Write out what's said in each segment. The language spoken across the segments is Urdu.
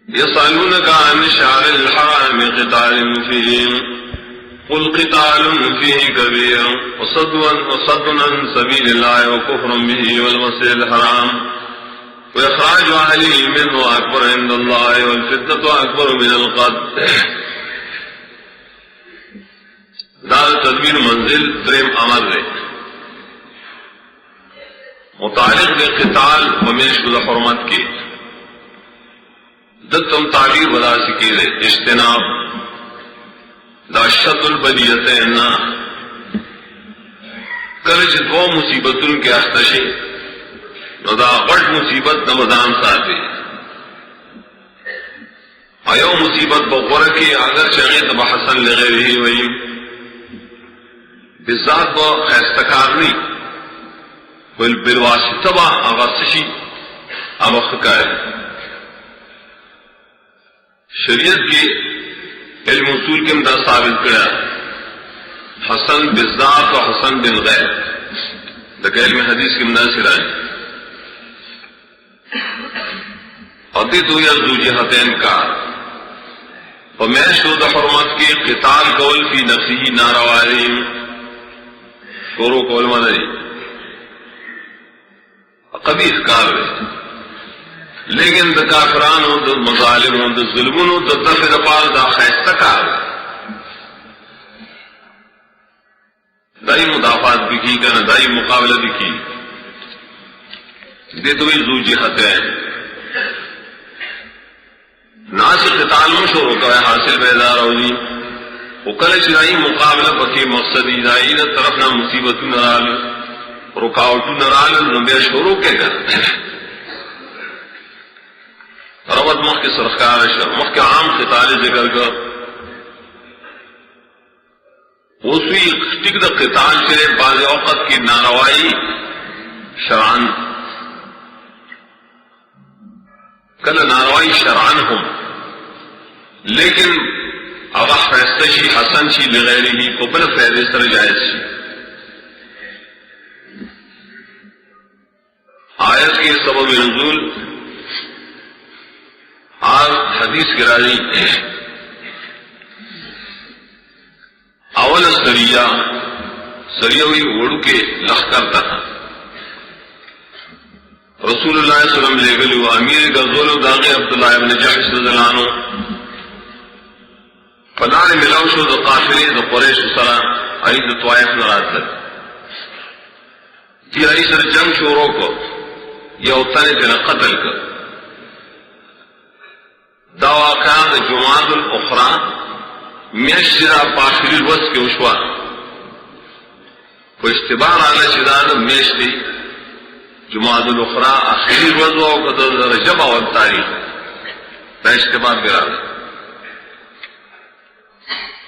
يسألونك عن الشهر الحرام قتال فيه قل قتال فيه كبير وصد عن سبيل الله وكفر به والمسجد الحرام وإخراج أهله منه أكبر عند الله والفتنة أكبر من القتل. دار تدبیر منزل دریم امر ہے متعلق بالقتال ومیش بلا حرمت کی دتم تعبیر بدا سکی دے اجتناب دا شد البدیتین کرچ دو مصیبتن کے اختشی نو دا غٹ مصیبت نمدان ساتے ایو مصیبت بغورکی اگر چغیت بحسن لغیری ویم بالذات با خیستکار نہیں بالواسطہ با اغسشی امخکار شریعت کی علم اصول کے مدد ثابت کرا حسن بالذات و حسن بالغیر لیکن علم حدیث کی مدد سرائیں عدیدو یا ذو جہتین کا ومیش دا حرمت کی قتال قول فی نفسی نارواریم شورو کول مانا قبیح کار ہے لیکن دا کافران ہو دا مظالم ہو دا ظلمون ہو دا دفع دا پار دا خیستہ کار دائی مدافعات بھی کی کنا دائی مقابلہ بھی کی دے دوئی ذو جہتین ناسی قتال مشہور ہوتا ہے حاصل بیدار ہو جی وکل چرائی مقابلہ پکی مقصدی دائی دا طرفنا مصیبتو نرال رکاوٹو نرال نبی شروع کے گا روت مخ کے سرخکار شر مخ کے عام قتال ذکر کر وہ سوئی ٹک دا قتال چرے بعض اوقات کی ناروائی شرعن کل ناروائی شرعن ہم لیکن اغا فیصلہ شی حسن شی لغیری ہی کو بل فیضے سر جائز شی آیت کے سبب نزول آج حدیث کے راضی اول سریوی وڑو کے لخ کرتا تھا رسول اللہ صلی اللہ علیہ وسلم لے گلو امیر غزول داغی عبداللہ ابن جحش رضی اللہ عنہ فلان ملاو شو دا قافلی دا قریش سرا آئی دا طوائف نرات لگ تی آئی سر جنگ شورو کو یا اتانے تینا قتل کر دا واقعان دا جماعت الاخرى میشترا پاخری الوز کے اشوا کو اشتبار آنا شدان میشتی جماعت الاخرى اخری الوز و قدر رجب اول تاریخ دا اشتبار گرا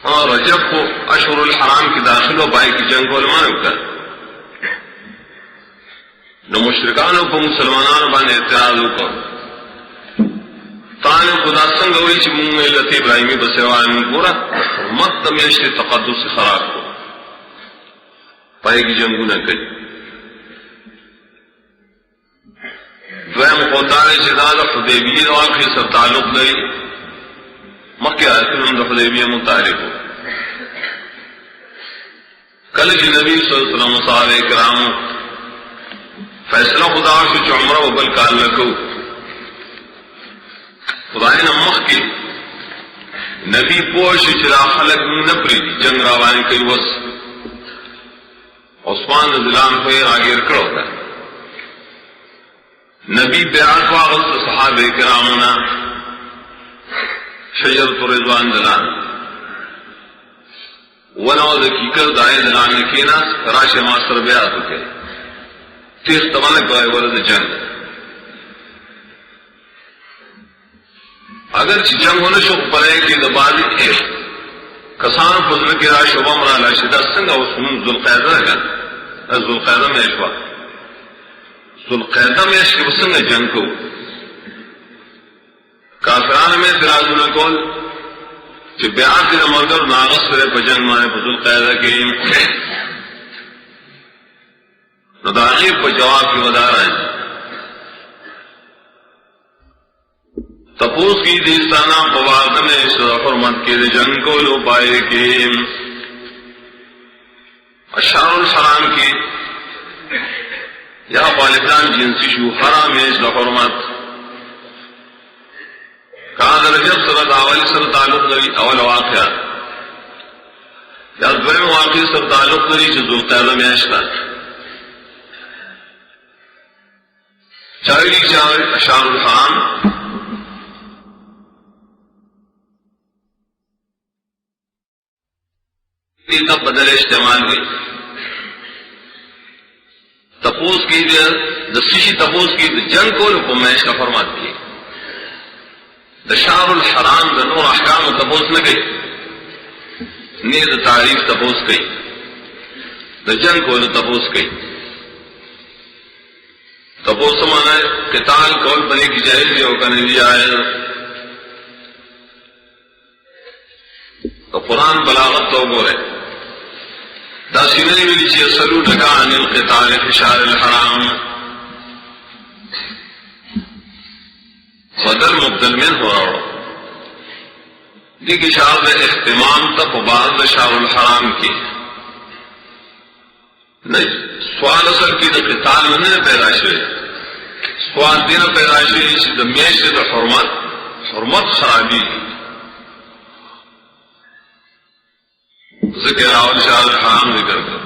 اور رجب کو اشہر الحرام کی داخل و بائی کی جنگ کو علماء کر نو مشرکانوں کو مسلمانانوں بانے اعتراضوں کو تانے خدا سنگ ہوئی چی مونگ ملت ابراہیمی بسیوائے من پورا مت دمیش تقدس خراب کو پائے کی جنگوں نہ کری دویم خودانے چیزاد حدیبیہ واقعی سب تعلق نہیں مکہ آیتن ہم دا حدیبیہ متعلق ہو کل جی نبی صلی اللہ علیہ وسلم صحابہ کرام فیصلہ خدا شو چو عمرہ و بلکال لکو خدای نمخ کی نبی پوش چرا خلق نپری جنگ راوانی کئی وس عثمان رضیلان ہوئے آگے رکڑ ہوتا ہے نبی بیعت واغلت صحابہ کرامنا شجرت رضوان دلان ونوز کی کر دائے دلان نکینا راش ماستر بیعت ہوتے تیخ تمالک بائے ورد جنگ اگر چی جنگ ہونے شو پرے کی دبادی کسان فضل کی راہ شبہ مرا لاشدہ سنگا وسنون ذوالقیدہ گا ذوالقیدہ میں اشوا ذوالقیدہ میں اشکی وسنگا جنگ کو کافران میں درازونا کول چی بیعات دینا مردر ناغس فرے پا جنگ مانے پا ذوالقیدہ کی نداغیب پا جواب کی ودار آئیں تپوس کی دیستانہ پوارد میں حرمت کے جنگ کو لو پائے کے اشار الحرام کی یا بالکان جنسی شو حرام اس حرمت کہا درجب سر اول سر تعلق دری اول واقعہ یا دویم واقعی سر تعلق دری جو ذوالقعدہ میں اشتا چاہیے چاہیے اشار الحرام تب بدل استعمال کی تپوس کی دسیشی تپوس کی جنگ کو حکمش کا فرمات کی دشار الحرام دنور احکام تپوس نہ گئی نیز تعریف تپوس گئی د جنگ کو تپوس گئی تپوس مانا قتال کول بنے کی جائز جو کرنے دیا ہے تو قرآن بلاغت تو بولے داسینی ملی چی اصلو ٹکا عن القتال فشار الحرام بدل مبدل من ہو رہا دیکھ اشار دے اختمام تک بعض شار الحرام کی نہیں سوال اصل کی دا قتال میں نہیں پیدائش ہوئی سوال دینا پیدائش ہوئی چی دا میش دا حرمت خرابی ذکر اول شار الحرام ذکر کر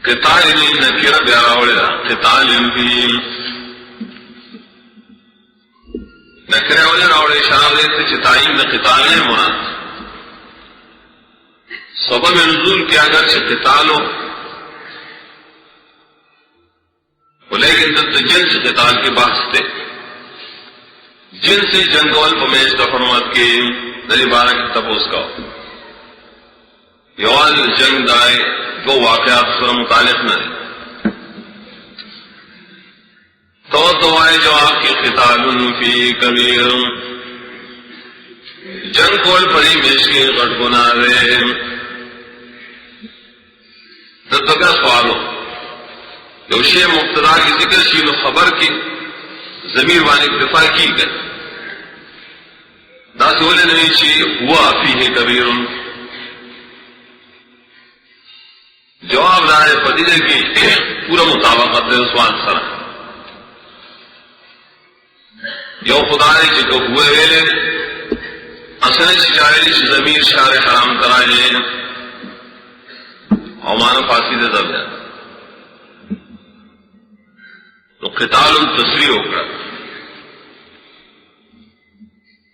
قتال انہی نکیرہ بیاراوڑی دا قتال انہی نکرے اولی راوڑی شار دیتے چتائیم دا قتال نہیں مراد سبب نزول کیا اگر چھ قتال ہو لیکن دت جنس قتال کے بحث تھے جنسی جنگول پمیش کا فرمات کی دلی بارہ کی تپوس کا یوال جنگ دائے دو واقعات سر متعلق نہ تو آئے جواب کی قتال فی کبیر جنگ کول پڑی میش کی غٹ گناہ رہے تو کیا سوال ہو جو شیع مبتدا کی ذکر شیل خبر کی ضمیر والی اکتفا کی گئی داس بولے نہیں چی ہوا فیہ کبیر جواب رائے پدیدے کی پورا مطابقت دے سوال سر یو خدا نے چکو ہوئے ویلے اصل چاہیے ضمیر شار حرام کرائے اور مانا فاسی دے دب جائے تو قتال تصریح ہو کر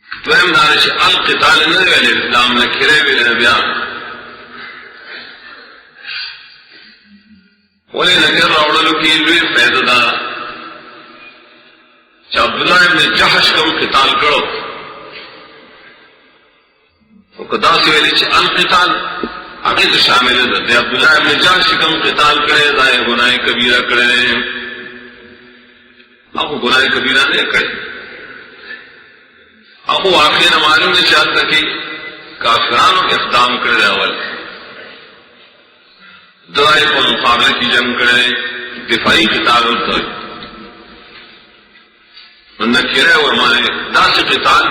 تو ایم دارش القتال نہیں ویلے اسلام نے کھرے ویلے بیان ولی نگر راوڑلو کی لوی فیددا چا عبداللہ ابن جحش کم قتال کرو تو قدا سے ویلی چا القتال عقید شامل ہے دے عبداللہ ابن جحش کم قتال کرے دائے گناہ کبیرہ کرے اب گناہ کبیرہ نہیں کرے اب وہ آخر معلوم نے چاہتا کہ کافرانوں کے اقدام کرے اول دعائے کو مقابلے کی جنگ کرے دفاعی قتال ہوتا ہے نکرے اور مانے داس قتال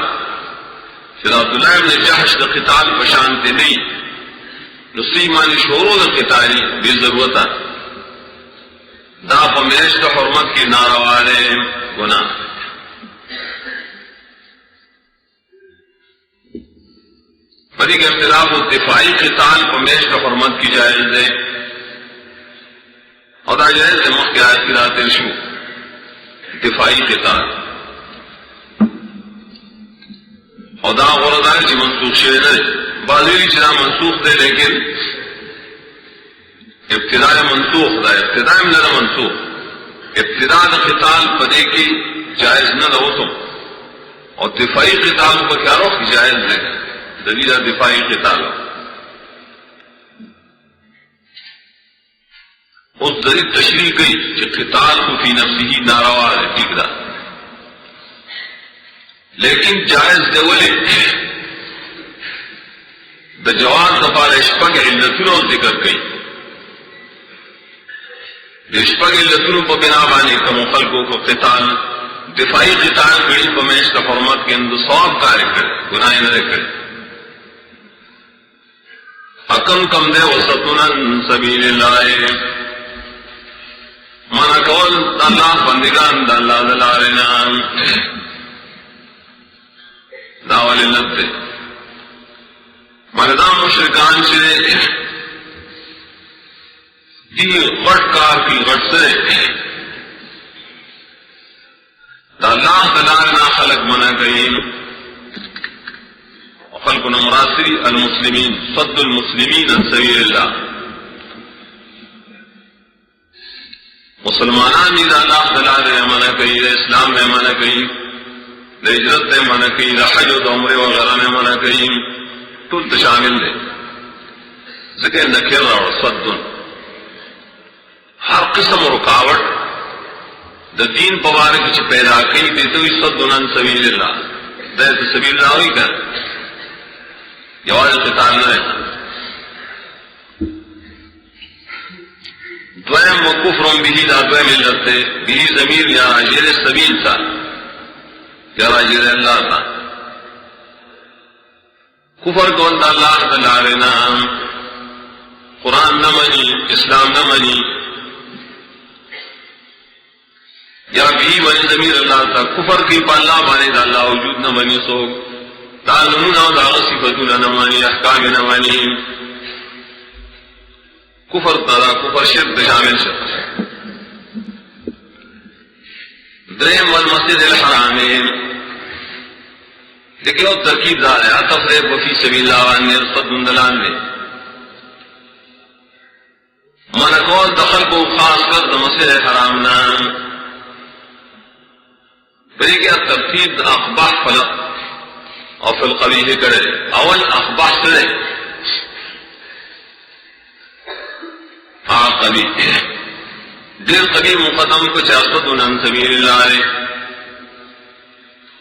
پھر عبداللہ ابن جحش دا قتال پشانتے نہیں نسی مانی شورو دا قتالی بے ضرورت دا پمیش کا حرمت کی ناروالے گناہ پری کے اختلاف و دفاعی قتال پمیش کا حرمت کی جائز ہے اور دا جائز ہے مخی آیت کی رات ارشو دفاعی قتال اور دا غرض ہے جی منسوخ شئے نہیں بازوری چنا منسوخ دے لیکن ابتداء منسوخ دا ابتداء میں نہ منسوخ ابتداء قتال پدے کی جائز نہ ہو تو اور دفاعی قتال کو کیا روک جائز ہے دلیل دفاعی قتال اس ذریعہ تشریح گئی کہ قتال کو فی نفسی ہی ناروا ہے ٹھیک دا لیکن جائز دے ولے دا جواز دفار اشپک علتوں ذکر گئی اشپک علتوں کو بنا بانے کم خلقوں کو قتال دفاعی قتال کړي په میش د حرمت کې د ثواب کار کړي ګناه نه کړي حکم کم دے وسطنا سبیل اللہ مانا کول اللہ بندگان دا اللہ دلارنا داول علت دے مانا مشرکان سے دی غٹ کار کی غٹ سے دا اللہ دلارنا خلق منا کریم خلق مراسری المسلمین صد المسلمین عن سبیل اللہ مسلمانان دا اللہ تعالی نے منع کئی اسلام نے منع کئی ہجرت نے منع کئی حج و عمرہ وغیرہ نے منع کئی تو شامل دے ذکر نکر اور صد ہر قسم رکاوٹ دا دین پوارک چ پیدا کئی دیتے ہوئی صد عن سبیل اللہ دے سبیل اللہ ہوئی کر جواز قتال نہ رہتا دویم و کفر بھی دا دویم علت سے بھی ضمیر یا راجر سبیل تھا یا راجر اللہ تھا کفر کون دا اللہ تعالی نے قرآن نہ منی اسلام نہ منی یا بھی ولی ضمیر اللہ تھا کفر کی پاللہ بانے دا اللہ وجود نہ منی سو تعلمون او دا صفتون نمانی احکام نمانی کفر ترا کفر شرک شامل شد درہم والمسجد الحرام لیکن وہ ترکیب دار ہے عطف رے وفی سبیل اللہ وانی صدن دلان دے من قول دخل کو خاص کر دا مسجد الحرام نام بری کیا ترتیب اقباح فلق اور فی القبیح کرے اول اخبار کرے قبیح دیر قبیح مقدم کو چاست عن سبیل اللہ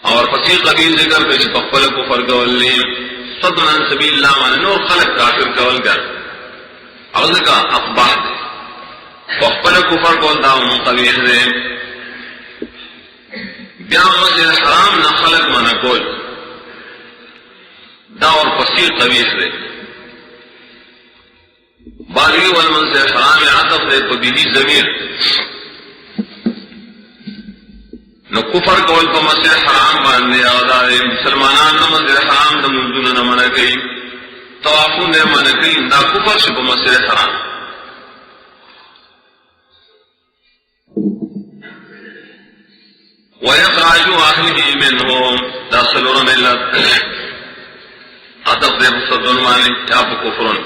اور پسی قبیل ذکر پیش پخپل کفر کولنے صد عن سبیل اللہ مانا نور خلق کافر کول کر اول کا اخبار دے پخپل کفر کول داؤں قبیح دے بیان مسجد حرام نہ خلق مانا کول دا اور پسی قبیح دے باغی والمنزل حرام عطف دے تو بیدی ضمیر نو کفر کول پا مسجد حرام باندے آدھائے مسلمانان نا مسجد حرام دا منزون نا منع کئی توافون نے منع کئی دا کفر شو پا مسجد حرام وَيَقْرَاجُوا أَهْلِهِ مِنْهُمْ دا سلورم علت عطف دے مصدن مانے یا پا کفرن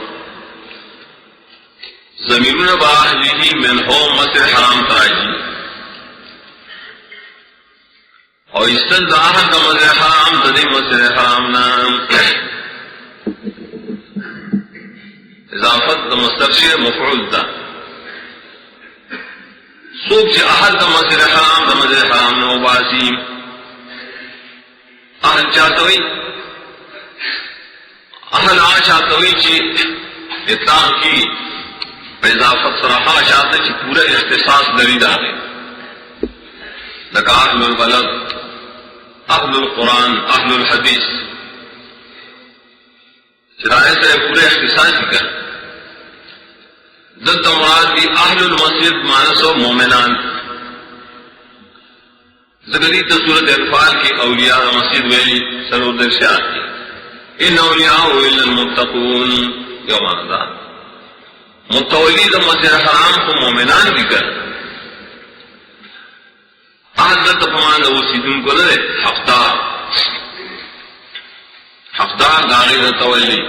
زمینون با اہلیہی منہم مسجد حرام تراجی اور استل دا اہل دا مسجد حرام تدی مسجد حرام نام اضافت دا مستقشی مفعول دا سوک چی اہل دا مسجد حرام دا مسجد حرام نو باسی اہل چاہتوئی اہل آشاہتوئی چی اطلاق کی اضافت صراحہ چاہتے کہ پورا اختصاص دری دارے لکہ اہل البلد اہل القرآن اہل الحدیث چرائے سے پورے اختصاص کر دد مراد بھی اہل المسجد مانس و مومنان ذکری تصورت انفال کی اولیاء مسجد ویلی سرور درشیات کی ان اولیاء الا المتقون یوم آدھا متولی دا مسجد حرام کو مومنان بھی کر آدھت پمان دا وسیدن کو لے حقدار داغی دا تولی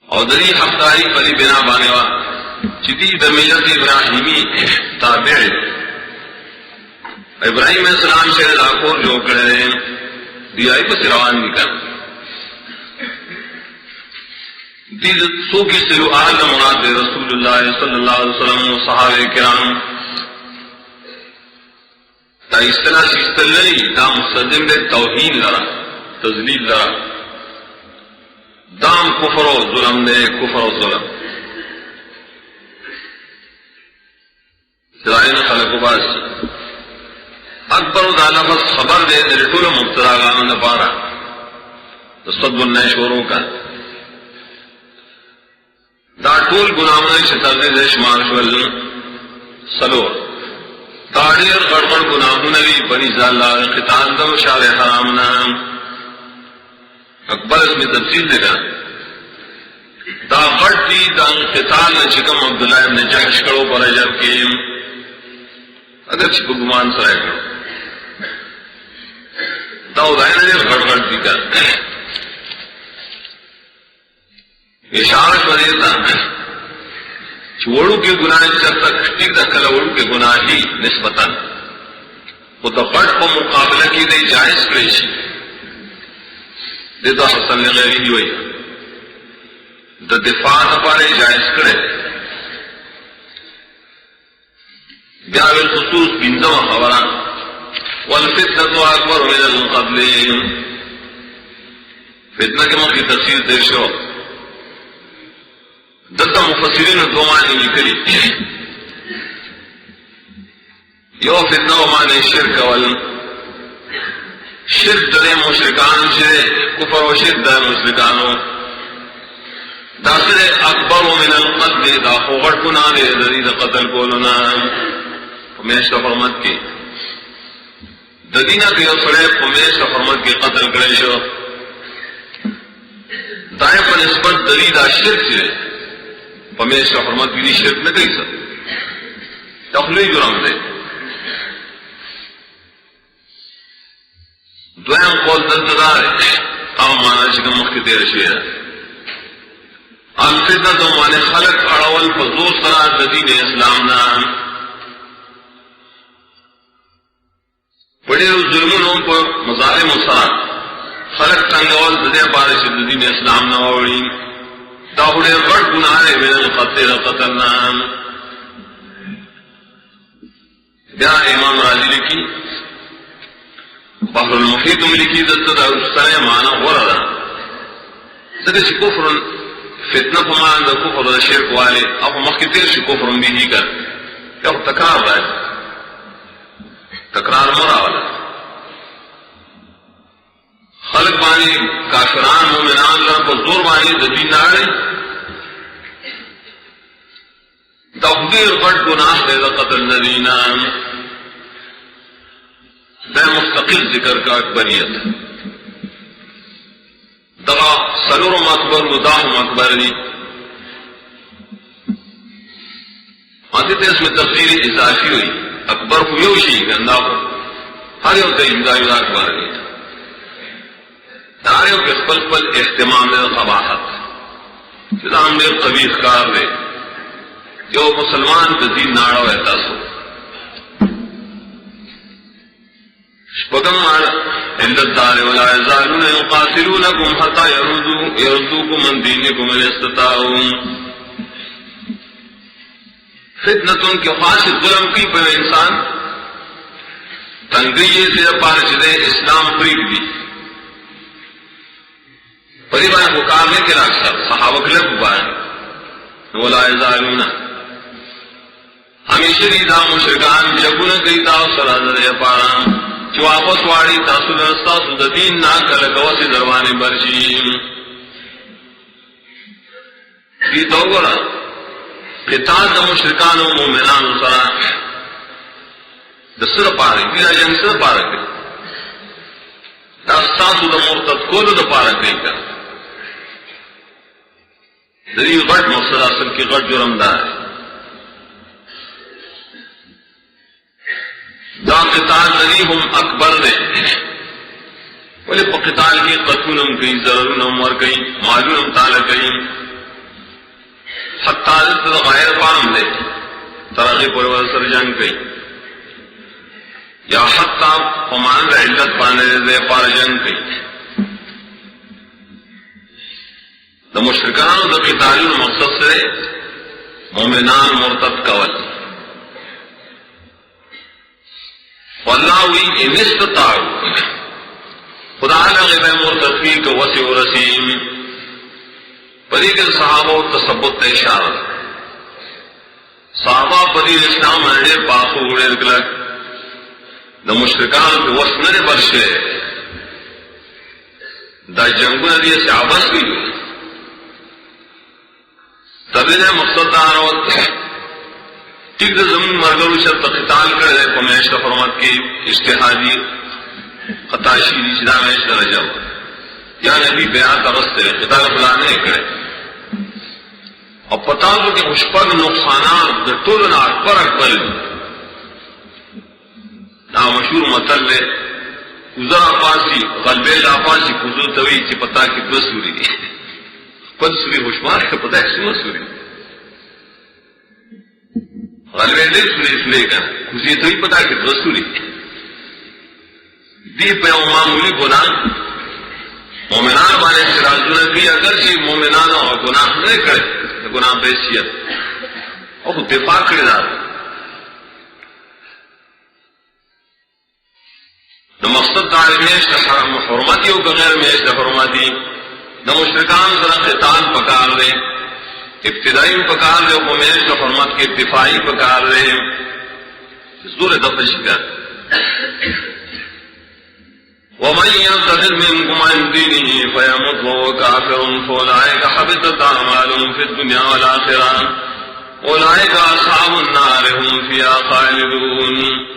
اور دری حقداری پلی بنا بانیوا چیدی دا ملت ابراہیمی تابع ابراہیم علیہ السلام سے لاکور جو کرے دیائی پس روان بھی کر دیز سو کی سلو آل مراد رسول اللہ صلی اللہ علیہ وسلم و صحابہ کرام تا اصطلاح سیستللی دا مستدم دے توہین لرا تذلیل لرا دام کفر و ظلم دے کفر و ظلم دلائل خلق باس اکبر دا لفظ خبر دے دے ټول مبتدا غان نه پارا تصد النه شوروں کا دا ټول ګناونه چې تاسو شمار شول سلور دا ډېر غړغړ ګناهونه وی بني ځاله قتال د شهر حرام نه اکبر اس میں تفصیل دے گا دا غټ دي دا قتال نه چې کوم عبد الله ابن جحش کړو پر اجر کې اگر چې په ګمان سره کړو دا ودانه ډېر غړغړ دي کا اشارہ شریعت چھوڑو کے گناہ چل تک ٹھیک دا کلوڑو کے گناہ ہی نسبتاً وہ تو غٹ کو مقابلہ کی دے جائز کریشی دے تو حسن لغیری ہی ہوئی دا دفاع نہ پارے جائز کرے بیاوی الخصوص بنزم خبران والفتنة اکبر من القتل فتنہ کے موقع تفسیر دیر شو دلتا مفسرین دو معنی لکلی یو فتنہ و معنی شرک شرک دلے مشرکان شرے کفر و شرک دلے مشرکانو داخل اکبر من القتل دا خوغٹ کنا دے دید قتل کولنا فمیش کا فرمت کی ددینہ کے اصلے فمیش کا فرمت کی قتل کرے شو دائیں پر نسبت دلیدہ شرک شرے پمیش کا فرمت کی شرک نہ کری سب تخلیق جرم دے دویم قول دلدار ام مانا چکم مخی تیر شوئے الفتنہ تو مانے خلق اڑول فضور سرات دین اسلام نام بڑے ظلموں پر مظالم و سرات خلق تنگول ددے پارش دین اسلام نواوڑی داخل غٹ گناہ من القتل قتلنا بیا امام راضی لکی بحر المحیط میں لکی دست دا استانے معنی غردا سکس کفر فتنہ فمان دا کفر دا شرک والے اب مخیطر شی کفر بھی ہی کر یا تکرار رہا ہے تکرار مرا والا خلق بانی کافران مومنان لرم پر زور بانی دین ناڑے تقدیر غٹ گناہ دے دا قتل نبینا بے مستقل ذکر کا اکبریت دغا سلورم اکبر مداہم اکبر نی آتی اس میں تفسیر اضافی ہوئی اکبر کو یوشی گندہ ہو ہر یو تے امدائی اکبر نی داریوں کے پل پل اہتمام دے قباحت جدا ہم نے قبیح کار دے جو مسلمان کا دین ناڑا ہوتا سو شپگم مانا علت دار ولا یزالون یقاتلونکم حتی یردوکم من دینکم ان استطاعون فتنتن کی خاص ظلم کی پر انسان تنگیے سے پارچ دے اسلام فریق دی پریبان کو کارنے کے راکسر صحابہ کلب بائن ولا یزالون ہمیشہ دا مشرکان جگونا کئی تاو سرازر یا پارا چو واپس واڑی تاسو درستاسو دا دین ناک لگوسی دروانے برشیم دی دوگرا قتال دا مشرکان و مومنان سرا دا سر پارک دی دا جنگ سر پارک دی دا ستاسو دا مرتد کولو دا پارک دی کر دری غٹ مقصد اصل کی غٹ جرم دا ہے دا قتال نریہم اکبر دے ولی پا قتال کی قتلونم کئی ضرورنم ور کئی مالونم تالا کئی حتی عزت دا غیر پام دے ترقی پر ورسر جنگ کئی یا حتی فمان دا علت پانے دے پار جنگ کئی دا مشرکان دا قتالون مقصد سے مومنان مرتد کول واللہ وی ان استطاعوا خدا لغی مرتقی کا وسع و رسیم پریق صحابہ و تصبت اشارہ صحابہ پدی اسلام ہنڈے پاکو اڑے گلک دا مشرکان پہ وسنر برشے دا جنگو ندی سے عباس بھی ہوئی تبھی نے مقصد داروت ٹھیک دا زمین مرگرو شرط قتال کردے پمیش دا فرمات کی اشتحادی خطاشی دی چدا میش دا رجا ہوا یا نبی بیعات رستے قتال فلانے کرے اور پتا ہو کہ مشپگ نقصانات دا طولنا اکبر نا مشہور مطل لے کزر آپاسی غلبیل آپاسی کزر توی چی پتا کی دو سوری دی پد سوری خوشمار ہے پتا ہے سو سوری غلبیل سوری کا کزی توی پتا کی دو سوری دی پہ معمولی گناہ مومنان بانے سرازو نبی اگرچہ مومنان اور گناہ نہیں کرے گناہ بیسیت اور دفاع کرے دا نو مقصد دار میش کا حرم حرمتی ہو کہ غیر میش کا حرمتی نو مشرکان ذرا قتال پکار لے ابتدائی پکار لے وہ میش کا حرمت کے دفاعی پکار لے زور دفش کر ومن يرتد منكم عن دينه فيمت وهو كافر فاولئك حبطت اعمالهم في الدنيا والاخره اولئك اصحاب النار هم فيها خالدون.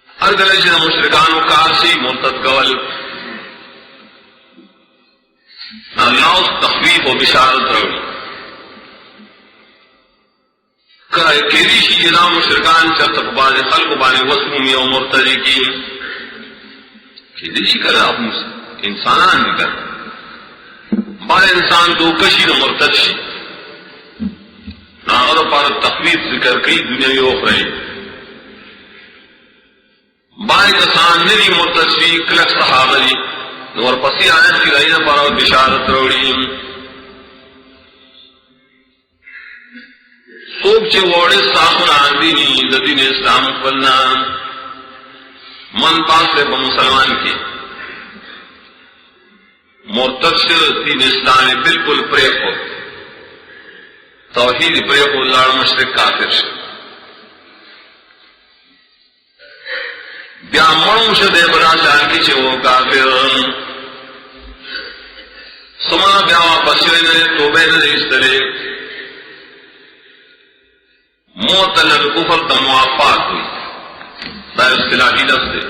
ہر درجے مشرکان کاسی مرتد قول اللہ تخفیف و بشارت روی کیری شی جنا مشرکان چرت باز خلق بانے وسمی و مرتدی کی کیری کرا انسانان نہیں کر بار انسان دو کشی نہ مرتد شی ناغر پار تخفیف ذکر کئی دنیا اخرى بار کسان نری مرتد شی کلک صحابری اور پسی آیت کی رئینا پارا بشارت روڑی سوک چے ووڑے ساخن آدینی دین اسلام قلنا من پاس سے مسلمان کی مرتد سے دین اسلام بالکل پریک ہو توحید پریک ہو لڑ مشرک کافر سے بیا مڑوں سے دے بنا چاہ کی چھے وہ کافر سما بیا واپس نے توبہ نے اس طرح معتلل کفر تا معافات ہوئی دا اصطلاحی لفظ دے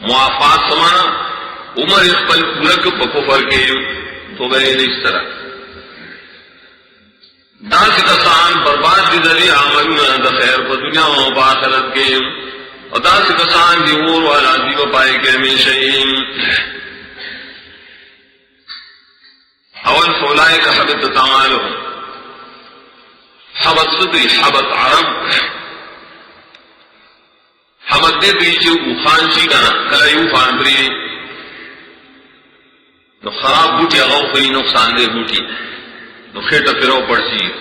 معافات سمانا عمر اقبل پورک پا کفر کے توبہ نے اس طرح دا سی کسان برباد دی ذریع عملون دا خیر پا دنیا و باخرت کے اور دا سی کسان دی اور والا دی و پائے کے ہمیشہیم اول فولائے کا حبت تعمالو حبت صدری حبت عرب حبت دے بیچے اوخان چی کنا کلایو فان بری نو خراب بوٹی اغاو خری نقصان دے بوٹی نو خیٹا پھراو پڑسی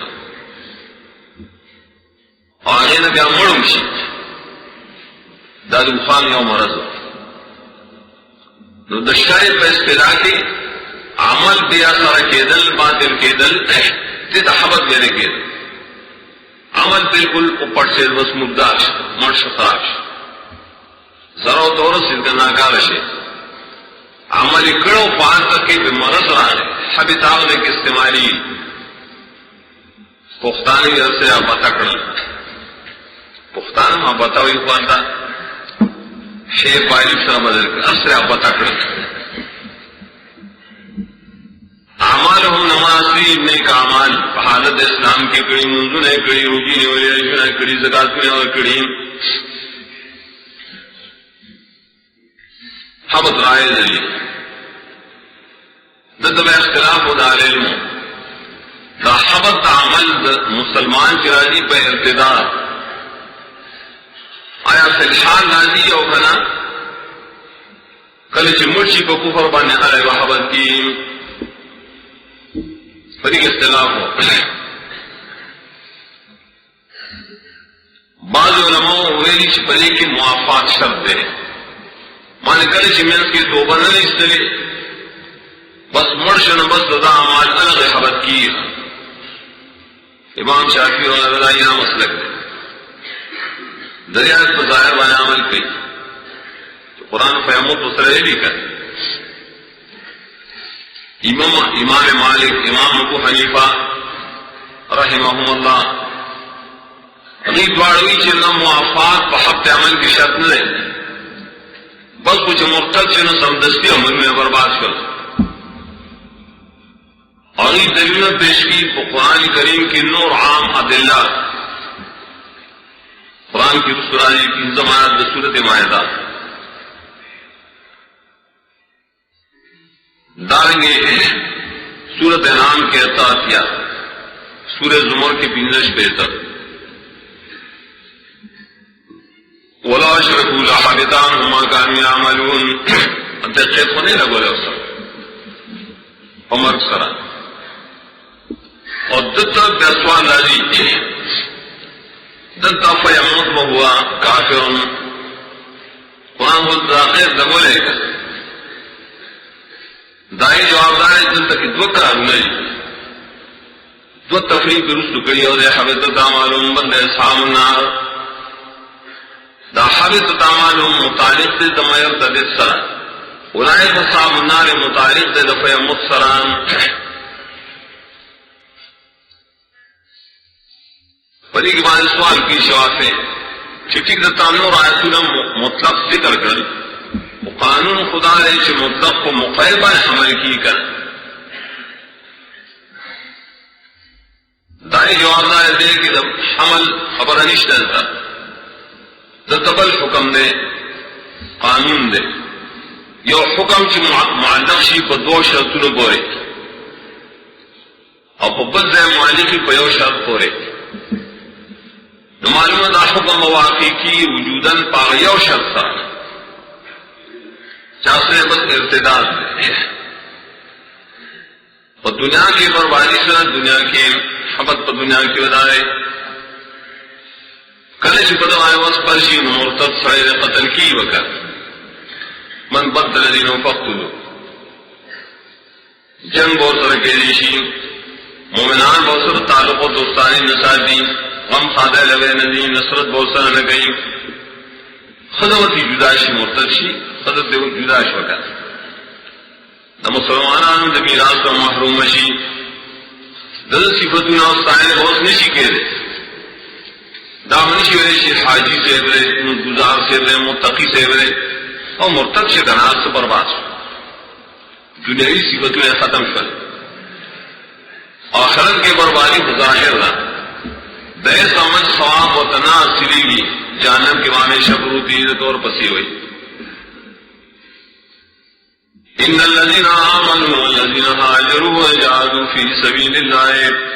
آگے نا بیا مڑو شی دادو خان یو مرض نو دشکاری پیس پیدا کی عمل بیا سارا کیدل باطل کیدل تیتا حبت بینے کیدل عمل بالکل اوپر سے بس مرداش مرش خراش ذرا دور سے ناکار شے عمل کڑو پان تک کے مرض رہے حبت آگنے کے استعمالی پختانی سے آپ بتاکڑا پختان ماں بتاوئی خوانتا شے پائلی سر بدل کر اثر آپ بتاکڑا اعمال ہم نمازی نیک اعمال حالت اسلام کی کڑی منظور ہے کڑی روجی نے ولی رشن کڑی زکات نے اور کڑی حبت رائے ذریعے دتب اختلاف ہو دار علم دا حبت عمل مسلمان کی راضی پہ ارتداد آیا فلحال راضی او کنا کل چمرچی کو کفر بانے علیہ وحبت کی فریق اختلاف ہو بعض علماء ویلی چپلے کی معافات شرط دے مانے کرے چمینس کی توبہ نہ اس طرح بس مرشن بس ددا عمال الگ حبت کی امام شافعی اور رضائیہ مسلک ہے دریات پر ظاہر والا عمل کی تو قرآن فہمت اسرے بھی کر امام مالک امام ابو حنیفہ رحمہم اللہ اگلی دوڑوی چنہ موافات پحب عمل کی شرط نہ بس کچھ مرتد چنہ سمدستی عمل میں برباد کر اور یہ دلیل پیش کی قرآن کریم کی نور عام ادلہ قرآن کی سورہ کی ضمانت سورۃ مائدہ دارنگے سورۃ انعام کے اطاعتیہ سورہ زمر کے 15 بہتر ولا اشركوا لحبط عنهم ما كانوا يعملون تحقیق ہونے لگو لے اس عمر سرا اور دتا دسوان راضی دتا فیموت ہوا کافر قرآن کو داخل لگو لے گا دائی جواب دار جن تک دو کار نہیں دو تفریح درست کری اور حبطت اعمالهم بند اصحاب النار دا حبطت اعمالهم متعلق دے دمیر تدت سرا اولئک اصحاب النار متعلق دے دفع متصران پری کے بعد سوال کی شوافے چھٹی تانور آیتنا مطلق ذکر کر قانون خدا رہے چھے مطلق کو مقیبہ حمل کی کر دائی جواب دے کہ حمل خبر انشت ہے دتبل حکم دے قانون دے یو حکم چی معلق شی پا دو شرطوں بورے اور پا بد معلقی پا یو شرط بورے معلومہ دا حکم واقعی کی وجوداً پا یو شرط تھا چاہتے بس ارتداد دے اور دنیا کی بربادی سے دنیا کی حبت پا دنیا کی ودائے کلش بدو آئے وس پرشی مرتد سڑے قتل کی وقت من بدل دینوں فقتلو جنگ بہت سر کے دیشی مومنان بہت سر تعلق و دوستانی نسادی غم خادہ لگے نظیم نصرت بہت سر نگئی خدوتی جداشی مرتد شی خدوت دیو جداش وقت دا مسلمانان دا میراث کا محروم شی دل صفتنا استعین بہت نشی کے دے دامنشی ویرے شیخ حاجی سے برے گزار سے برے متقی سے برے اور مرتد سے دنات سے برباد دنیاوی صفتوں نے ختم کر آخرت کے بربادی ظاہر رہا دے سمجھ ثواب و تنا سلی گی جہنم کے معنی شبروتی عزت اور پسی ہوئی ان الذين آمنوا والذين هاجروا وجاهدوا في سبيل الله